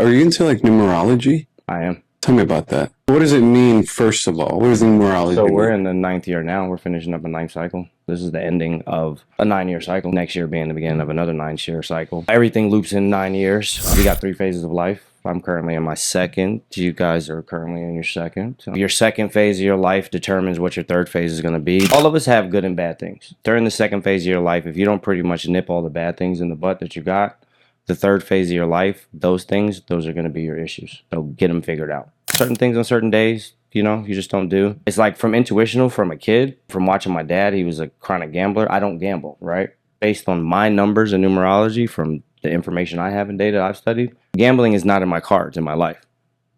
Are you into like numerology? I am. Tell me about that. What does it mean, first of all? What does numerology So mean? we're in the 9th year now. We're finishing up a 9th cycle. This is the ending of a 9-year cycle. Next year being the beginning of another 9-year cycle. Everything loops in 9 years. We got 3 phases of life. I'm currently in my second. You guys are currently in your second. Your second phase of your life determines what your third phase is going to be. All of us have good and bad things. During the second phase of your life, if you don't pretty much nip all the bad things in the butt that you got, the third phase of your life, those are going to be your issues. So get them figured out. Certain things on certain days, you just don't do. It's like from intuitional from a kid, from watching my dad, he was a chronic gambler. I don't gamble, right? Based on my numbers and numerology from the information I have and data I've studied, gambling is not in my cards in my life.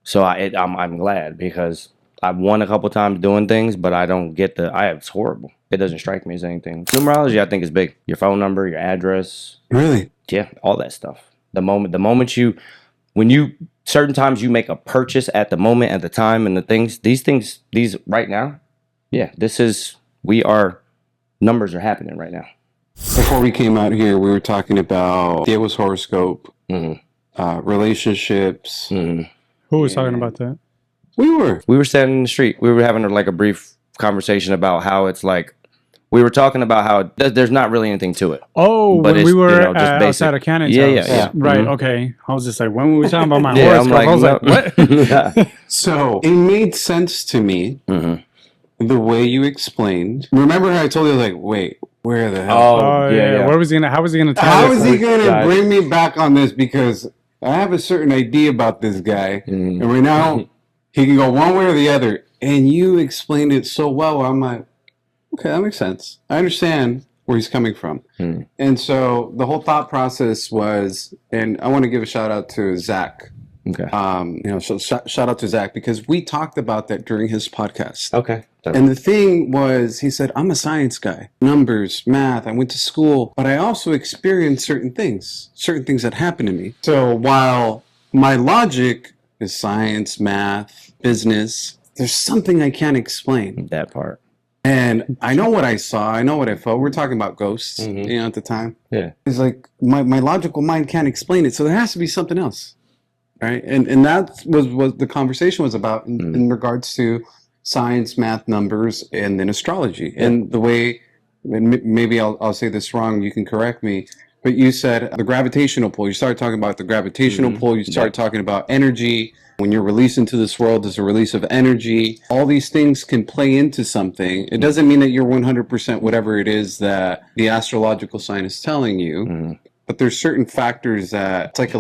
So I'm glad because I've won a couple times doing things, but I don't get it's horrible. It doesn't strike me as anything. Numerology, I think, is big. Your phone number, your address. Really? Yeah, all that stuff. Certain times you make a purchase at the moment, at the time, and these right now, yeah, numbers are happening right now. Before we came out here, we were talking about Diego's horoscope, relationships. Who was talking about that? We were standing in the street. We were having like a brief conversation about how it's like, we were talking about how there's not really anything to it. Oh, but when we were outside of Cannon's house. Yeah. Right, okay. I was just like, when were we talking about my horoscope? I was like, what? So it made sense to me, the way you explained. Remember how I told you, like, wait, where the hell? Oh, yeah. How was he gonna tell us? How is he gonna bring me back on this? Because I have a certain idea about this guy, and right now he can go one way or the other. And you explained it so well. I'm like, okay, that makes sense. I understand where he's coming from. And so the whole thought process was, and I want to give a shout out to Zach. Okay. So shout out to Zach because we talked about that during his podcast. Okay. And the thing was, he said, I'm a science guy, numbers, math, I went to school, but I also experienced certain things that happened to me. So while my logic is science, math, business, there's something I can't explain. That part. And I know what I saw. I know what I felt. We're talking about ghosts, at the time. Yeah. It's like my logical mind can't explain it. So there has to be something else, right? And that was what the conversation was about in regards to science, math, numbers, and then astrology. Yeah. And the way, and maybe I'll say this wrong, you can correct me, but you said the gravitational pull. You started talking about the gravitational pull. You started talking about energy. When you're released into this world, there's a release of energy. All these things can play into something. It doesn't mean that you're 100% whatever it is that the astrological sign is telling you, but there's certain factors that it's like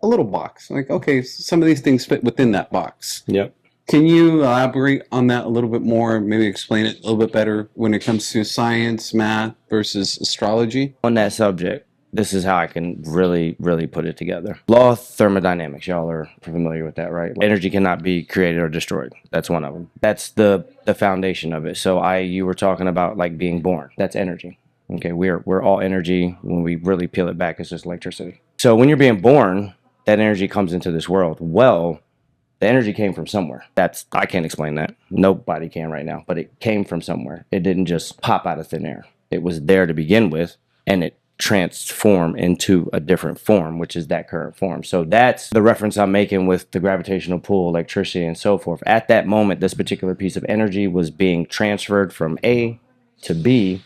a little box. Like, okay, some of these things fit within that box. Yep. Can you elaborate on that a little bit more? Maybe explain it a little bit better when it comes to science, math versus astrology? On that subject, this is how I can really, really put it together. Law of thermodynamics. Y'all are familiar with that, right? Energy cannot be created or destroyed. That's one of them. That's the foundation of it. So you were talking about like being born. That's energy. Okay, we're all energy. When we really peel it back, it's just electricity. So when you're being born, that energy comes into this world. Well, the energy came from somewhere. I can't explain that. Nobody can right now, but it came from somewhere. It didn't just pop out of thin air. It was there to begin with, and it transform into a different form, which is that current form. So that's the reference I'm making with the gravitational pull, electricity, and so forth. At that moment, this particular piece of energy was being transferred from A to B